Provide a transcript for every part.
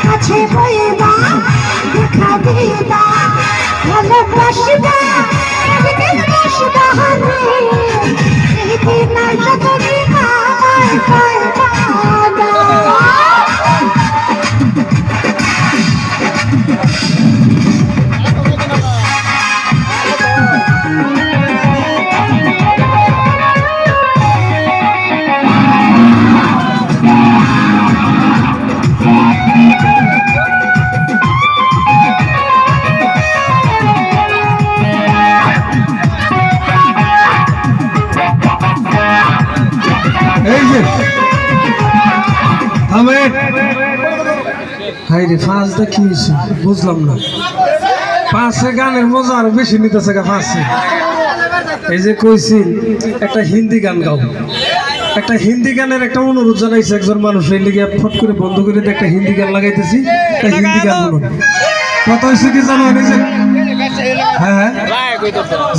কাছে বইবা দেখা দিবা ভালোবাসবা একদিন বসবা হাতে এই দিন আর যতদিন আমায় পাইবা না। ফাঁসটা কি বুঝলাম না। পাঁচে গানের মজা আরো বেশি নিতেছে পাঁচে। এই যে কইছি একটা হিন্দি গান গাও, একটা হিন্দি গানের একটা অনুরোধ জানাইছে একজন মানুষ, এই লিগে ফট করে বন্ধ করে একটা হিন্দি গান লাগাইতেছি। একটা হিন্দি গান বলুন, কথা হয়েছে কি জানো? হ্যাঁ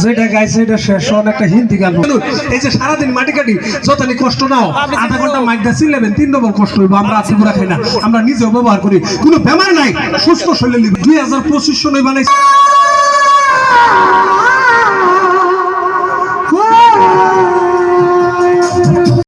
যেটা গাইছে এটা শেষ হন, একটা হিন্দি গান বলুন। এই যে সারাদিন মাটি কাটি যতনি কষ্ট নাও, আধা ঘন্টা মাইকটা চিনলেবেন 3 নম্বর কষ্ট হইব। আমরা আছি পুরা খাই না, আমরা নিজেও ব্যবহার করি, কোনো বেমার নাই, সুস্থ শরীরে 2025 সনে বানাইছি।